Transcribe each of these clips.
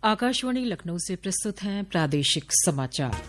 आकाशवाणी लखनऊ से प्रस्तुत हैं प्रादेशिक समाचार।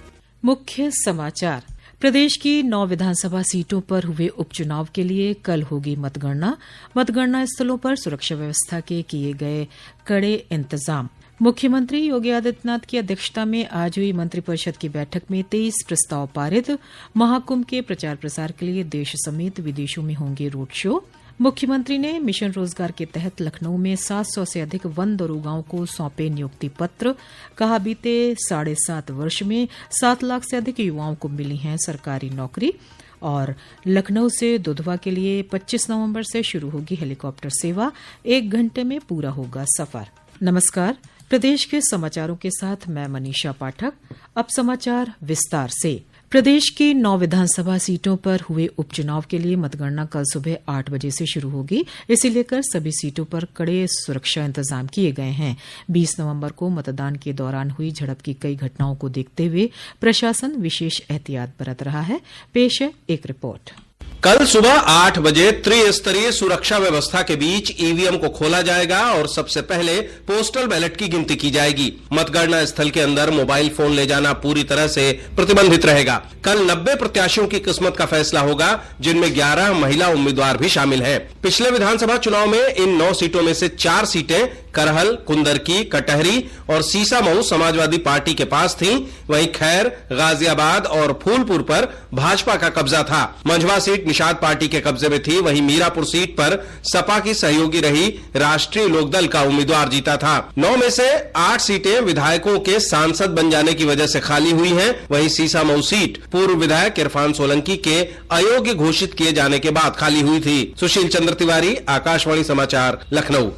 मुख्य समाचार। प्रदेश की 9 विधानसभा सीटों पर हुए उपचुनाव के लिए कल होगी मतगणना। मतगणना स्थलों पर सुरक्षा व्यवस्था के किए गए कड़े इंतजाम। मुख्यमंत्री योगी आदित्यनाथ की अध्यक्षता में आज हुई मंत्रिपरिषद की बैठक में 23 प्रस्ताव पारित। महाकुंभ के प्रचार प्रसार के लिए देश समेत विदेशों में होंगे रोड शो। मुख्यमंत्री ने मिशन रोजगार के तहत लखनऊ में 700 से अधिक वन दरोगाओं को सौंपे नियुक्ति पत्र। कहा, बीते 7.5 वर्ष में 7 लाख से अधिक युवाओं को मिली है सरकारी नौकरी। और लखनऊ से दुधवा के लिए 25 नवंबर से शुरू होगी हेलीकॉप्टर सेवा। 1 घंटे में पूरा होगा सफर। नमस्कार, प्रदेश के समाचारों के साथ मैं मनीषा पाठक। अब समाचार विस्तार से। प्रदेश की 9 विधानसभा सीटों पर हुए उपचुनाव के लिए मतगणना कल सुबह 8 बजे से शुरू होगी। इसे लेकर सभी सीटों पर कड़े सुरक्षा इंतजाम किए गए हैं। 20 नवंबर को मतदान के दौरान हुई झड़प की कई घटनाओं को देखते हुए प्रशासन विशेष एहतियात बरत रहा है। पेश है एक रिपोर्ट। कल सुबह 8 बजे त्रिस्तरीय सुरक्षा व्यवस्था के बीच ईवीएम को खोला जाएगा और सबसे पहले पोस्टल बैलेट की गिनती की जाएगी। मतगणना स्थल के अंदर मोबाइल फोन ले जाना पूरी तरह से प्रतिबंधित रहेगा। कल 90 प्रत्याशियों की किस्मत का फैसला होगा, जिनमें 11 महिला उम्मीदवार भी शामिल हैं। पिछले विधानसभा चुनाव में इन 9 सीटों में से 4 सीटें करहल, कुंदरकी, कटहरी और सीसामऊ समाजवादी पार्टी के पास थीं। वहीं खैर, गाजियाबाद और फूलपुर पर भाजपा का कब्जा था। मंझवा सीट निषाद पार्टी के कब्जे में थी। वहीं मीरापुर सीट पर सपा की सहयोगी रही राष्ट्रीय लोकदल का उम्मीदवार जीता था। 9 में से 8 सीटें विधायकों के सांसद बन जाने की वजह से खाली हुई हैं। वहीं सीसामऊ सीट पूर्व विधायक इरफान सोलंकी के अयोग्य घोषित किए जाने के बाद खाली हुई थी। सुशील चंद्र तिवारी, आकाशवाणी समाचार, लखनऊ।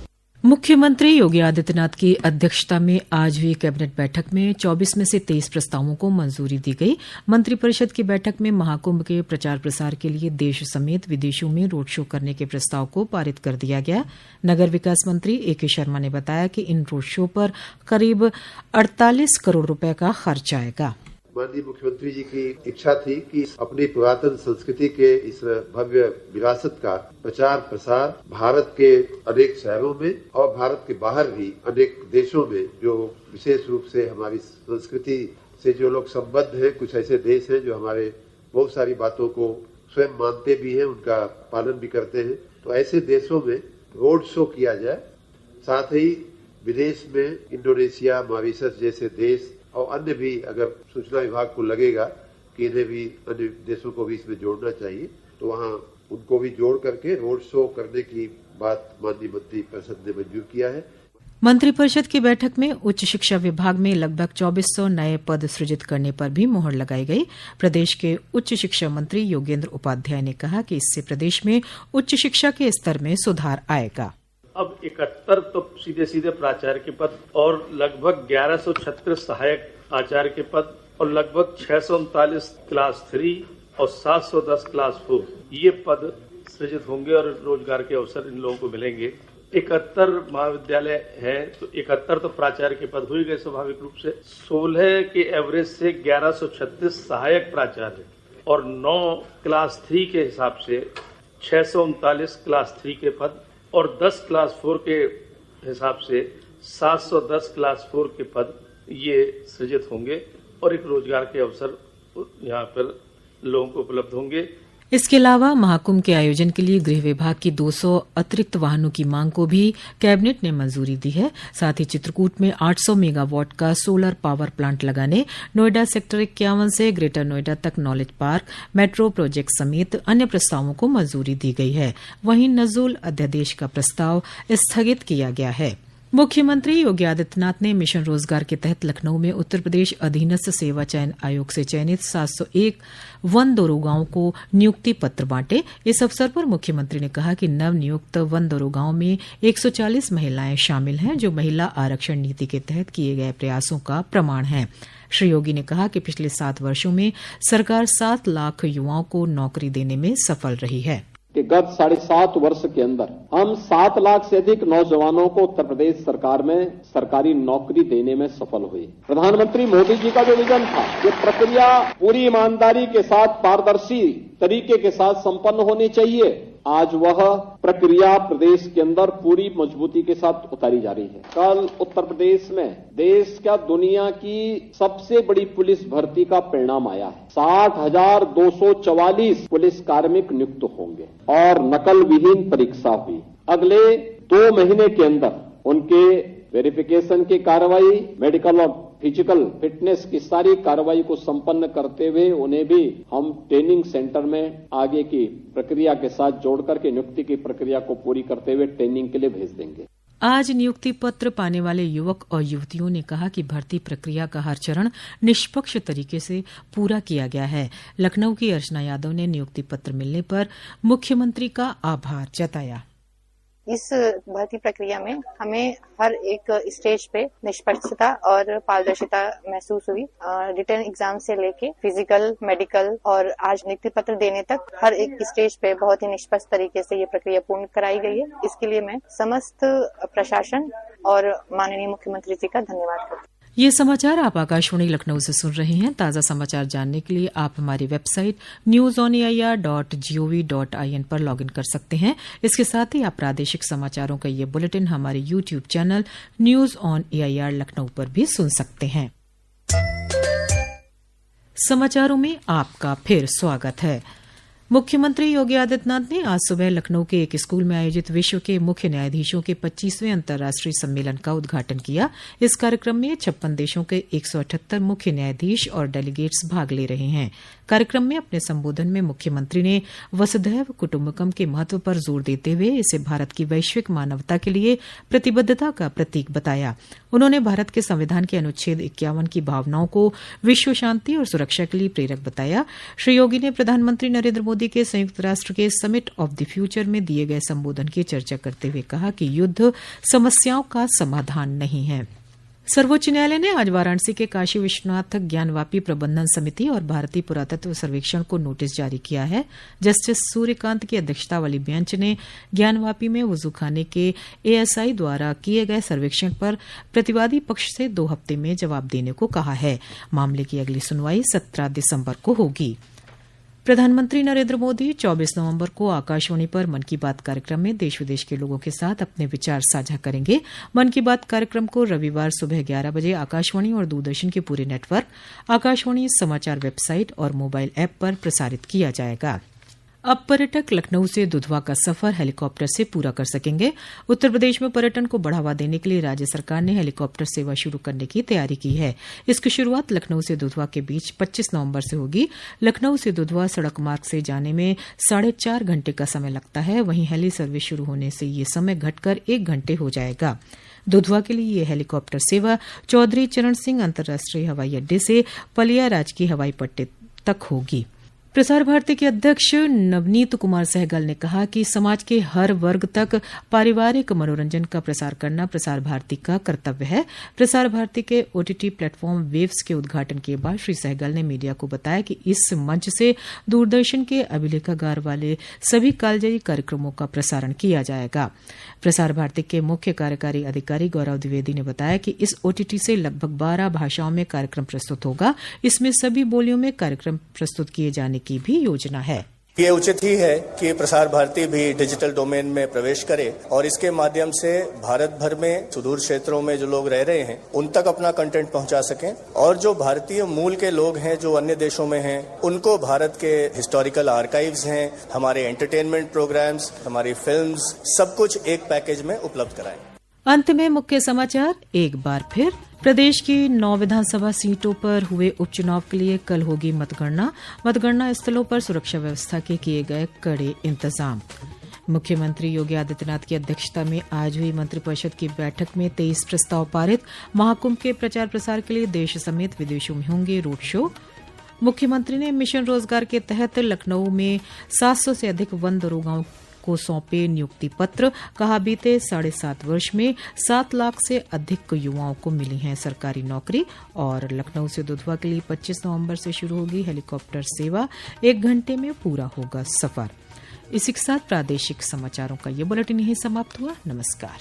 मुख्यमंत्री योगी आदित्यनाथ की अध्यक्षता में आज हुई कैबिनेट बैठक में 24 में से 23 प्रस्तावों को मंजूरी दी गई। मंत्रिपरिषद की बैठक में महाकुंभ के प्रचार प्रसार के लिए देश समेत विदेशों में रोड शो करने के प्रस्ताव को पारित कर दिया गया। नगर विकास मंत्री AK शर्मा ने बताया कि इन रोड शो पर करीब 48 करोड़ रुपए का खर्च आएगा। माननीय मुख्यमंत्री जी की इच्छा थी कि अपनी पुरातन संस्कृति के इस भव्य विरासत का प्रचार प्रसार भारत के अनेक शहरों में और भारत के बाहर भी अनेक देशों में, जो विशेष रूप से हमारी संस्कृति से जो लोग संबद्ध हैं, कुछ ऐसे देश हैं जो हमारे बहुत सारी बातों को स्वयं मानते भी हैं, उनका पालन भी करते हैं, तो ऐसे देशों में रोड शो किया जाए। साथ ही विदेश में इंडोनेशिया, मॉरिशस जैसे देश और अन्य भी, अगर सूचना विभाग को लगेगा कि इन्हें भी अन्य देशों को भी इसमें जोड़ना चाहिए, तो वहाँ उनको भी जोड़ करके रोड शो करने की बात माननीय मंत्री परिषद ने मंजूर किया है। मंत्रिपरिषद की बैठक में उच्च शिक्षा विभाग में लगभग 2400 नए पद सृजित करने पर भी मुहर लगाई गई। प्रदेश के उच्च शिक्षा मंत्री योगेंद्र उपाध्याय ने कहा कि इससे प्रदेश में उच्च शिक्षा के स्तर में सुधार आएगा। अब 71 तो सीधे प्राचार्य के पद और लगभग 1136 सहायक आचार्य के पद और लगभग 639 क्लास 3 और 710 क्लास 4 ये पद सृजित होंगे और रोजगार के अवसर इन लोगों को मिलेंगे। 71 महाविद्यालय है तो 71 तो प्राचार्य के पद हो ही गए स्वाभाविक रूप से। 16 के एवरेज से 1136 सहायक प्राचार्य और 9 क्लास 3 के हिसाब से 639 क्लास 3 के पद और 10 क्लास 4 के हिसाब से 710 क्लास 4 के पद ये सृजित होंगे और एक रोजगार के अवसर यहाँ पर लोगों को उपलब्ध होंगे। इसके अलावा महाकुंभ के आयोजन के लिए गृह विभाग की 200 अतिरिक्त वाहनों की मांग को भी कैबिनेट ने मंजूरी दी है। साथ ही चित्रकूट में 800 मेगावाट का सोलर पावर प्लांट लगाने, नोएडा सेक्टर 51 से ग्रेटर नोएडा तक नॉलेज पार्क, मेट्रो प्रोजेक्ट समेत अन्य प्रस्तावों को मंजूरी दी गई है। वहीं नजूल अध्यादेश का प्रस्ताव स्थगित किया गया है। मुख्यमंत्री योगी आदित्यनाथ ने मिशन रोजगार के तहत लखनऊ में उत्तर प्रदेश अधीनस्थ सेवा चयन आयोग से चयनित 701 वन दरोगाओं को नियुक्ति पत्र बांटे। इस अवसर पर मुख्यमंत्री ने कहा कि नव नियुक्त वन दरोगाओं में 140 महिलाएं शामिल हैं, जो महिला आरक्षण नीति के तहत किए गए प्रयासों का प्रमाण है। श्री योगी ने कहा कि पिछले 7 वर्षों में सरकार 7 लाख युवाओं को नौकरी देने में सफल रही है। कि गत 7.5 वर्ष के अंदर हम 7 लाख से अधिक नौजवानों को उत्तर प्रदेश सरकार में सरकारी नौकरी देने में सफल हुए। प्रधानमंत्री मोदी जी का जो विजन था, ये प्रक्रिया पूरी ईमानदारी के साथ, पारदर्शी तरीके के साथ संपन्न होनी चाहिए आज वह प्रक्रिया प्रदेश के अंदर पूरी मजबूती के साथ उतारी जा रही है। कल उत्तर प्रदेश में देश का दुनिया की सबसे बड़ी पुलिस भर्ती का परिणाम आया है। 60,244 पुलिस कार्मिक नियुक्त होंगे और नकल विहीन परीक्षा हुई। अगले 2 महीने के अंदर उनके वेरिफिकेशन की कार्रवाई, मेडिकल और फिजिकल फिटनेस की सारी कार्रवाई को संपन्न करते हुए उन्हें भी हम ट्रेनिंग सेंटर में आगे की प्रक्रिया के साथ जोड़ करके नियुक्ति की प्रक्रिया को पूरी करते हुए ट्रेनिंग के लिए भेज देंगे। आज नियुक्ति पत्र पाने वाले युवक और युवतियों ने कहा कि भर्ती प्रक्रिया का हर चरण निष्पक्ष तरीके से पूरा किया गया है। लखनऊ की अर्चना यादव ने नियुक्ति पत्र मिलने पर मुख्यमंत्री का आभार जताया। इस भर्ती प्रक्रिया में हमें हर एक स्टेज पे निष्पक्षता और पारदर्शिता महसूस हुई। रिटन एग्जाम से लेके फिजिकल, मेडिकल और आज नियुक्ति पत्र देने तक हर एक स्टेज पे बहुत ही निष्पक्ष तरीके से ये प्रक्रिया पूर्ण कराई गई है। इसके लिए मैं समस्त प्रशासन और माननीय मुख्यमंत्री जी का धन्यवाद करती हूँ। ये समाचार आप आकाशवाणी लखनऊ से सुन रहे हैं। ताज़ा समाचार जानने के लिए आप हमारी वेबसाइट newsonair.gov.in पर लॉगिन कर सकते हैं। इसके साथ ही आप प्रादेशिक समाचारों का ये बुलेटिन हमारे YouTube channel news on AIR Lucknow पर भी सुन सकते हैं। समाचारों में आपका फिर स्वागत है। मुख्यमंत्री योगी आदित्यनाथ ने आज सुबह लखनऊ के एक स्कूल में आयोजित विश्व के मुख्य न्यायाधीशों के 25वें अंतर्राष्ट्रीय सम्मेलन का उद्घाटन किया। इस कार्यक्रम में 56 देशों के 178 मुख्य न्यायाधीश और डेलीगेट्स भाग ले रहे हैं। कार्यक्रम में अपने संबोधन में मुख्यमंत्री ने वसुधैव कुटुम्बकम के महत्व पर जोर देते हुए इसे भारत की वैश्विक मानवता के लिए प्रतिबद्धता का प्रतीक बताया। उन्होंने भारत के संविधान के अनुच्छेद 51 की भावनाओं को विश्व शांति और सुरक्षा के लिए प्रेरक बताया। श्री योगी ने प्रधानमंत्री नरेंद्र मोदी के संयुक्त राष्ट्र के समिट ऑफ द फ्यूचर में दिए गए संबोधन की चर्चा करते हुए कहा कि युद्ध समस्याओं का समाधान नहीं है। सर्वोच्च न्यायालय ने आज वाराणसी के काशी विश्वनाथ ज्ञानवापी प्रबंधन समिति और भारतीय पुरातत्व सर्वेक्षण को नोटिस जारी किया है। जस्टिस सूर्यकांत की अध्यक्षता वाली बेंच ने ज्ञानवापी में वजूखाने के एएसआई द्वारा किए गए सर्वेक्षण पर प्रतिवादी पक्ष से 2 हफ्ते में जवाब देने को कहा है। मामले की अगली सुनवाई 17 दिसंबर को होगी। प्रधानमंत्री नरेंद्र मोदी 24 नवंबर को आकाशवाणी पर मन की बात कार्यक्रम में देश विदेश के लोगों के साथ अपने विचार साझा करेंगे। मन की बात कार्यक्रम को रविवार सुबह 11 बजे आकाशवाणी और दूरदर्शन के पूरे नेटवर्क, आकाशवाणी समाचार वेबसाइट और मोबाइल ऐप पर प्रसारित किया जाएगा। अब पर्यटक लखनऊ से दुधवा का सफर हेलीकॉप्टर से पूरा कर सकेंगे। उत्तर प्रदेश में पर्यटन को बढ़ावा देने के लिए राज्य सरकार ने हेलीकॉप्टर सेवा शुरू करने की तैयारी की है। इसकी शुरुआत लखनऊ से दुधवा के बीच 25 नवंबर से होगी। लखनऊ से दुधवा सड़क मार्ग से जाने में 4.5 घंटे का समय लगता है। वहीं हेली सर्विस शुरू होने से ये समय घटकर 1 घंटे हो जाएगा। दुधवा के लिए यह हेलीकॉप्टर सेवा चौधरी चरण सिंह अंतर्राष्ट्रीय हवाई अड्डे से पलिया राजकीय हवाई पट्टी तक होगी। प्रसार भारती के अध्यक्ष नवनीत कुमार सहगल ने कहा कि समाज के हर वर्ग तक पारिवारिक मनोरंजन का प्रसार करना प्रसार भारती का कर्तव्य है। प्रसार भारती के ओटीटी प्लेटफॉर्म वेव्स के उद्घाटन के बाद श्री सहगल ने मीडिया को बताया कि इस मंच से दूरदर्शन के अभिलेखागार वाले सभी कालजयी कार्यक्रमों का प्रसारण किया जाएगा। प्रसार भारती के मुख्य कार्यकारी अधिकारी गौरव द्विवेदी ने बताया कि इस ओटीटी से लगभग 12 भाषाओं में कार्यक्रम प्रस्तुत होगा। इसमें सभी बोलियों में कार्यक्रम प्रस्तुत किए जाने की भी योजना है। ये उचित ही है कि प्रसार भारती भी डिजिटल डोमेन में प्रवेश करे और इसके माध्यम से भारत भर में सुदूर क्षेत्रों में जो लोग रह रहे हैं उन तक अपना कंटेंट पहुंचा सकें और जो भारतीय मूल के लोग हैं जो अन्य देशों में हैं उनको भारत के हिस्टोरिकल आर्काइव्स हैं, हमारे एंटरटेनमेंट प्रोग्राम्स, हमारी फिल्म्स, सब कुछ एक पैकेज में उपलब्ध कराएं। अंत में मुख्य समाचार एक बार फिर। प्रदेश की 9 विधानसभा सीटों पर हुए उपचुनाव के लिए कल होगी मतगणना। मतगणना स्थलों पर सुरक्षा व्यवस्था के किए गए कड़े इंतजाम। मुख्यमंत्री योगी आदित्यनाथ की अध्यक्षता में आज हुई मंत्रिपरिषद की बैठक में 23 प्रस्ताव पारित। महाकुंभ के प्रचार प्रसार के लिए देश समेत विदेशों में होंगे रोड शो। मुख्यमंत्री ने मिशन रोजगार के तहत लखनऊ में 700 से अधिक वन दरोगाओं को सौंपे नियुक्ति पत्र। कहा बीते 7.5 वर्ष में 7 लाख से अधिक युवाओं को मिली है सरकारी नौकरी। और लखनऊ से दुधवा के लिए 25 नवंबर से शुरू होगी हेलीकॉप्टर सेवा। 1 घंटे में पूरा होगा सफर। इसी के साथ प्रादेशिक समाचारों का ये बुलेटिन यहीं समाप्त हुआ। नमस्कार।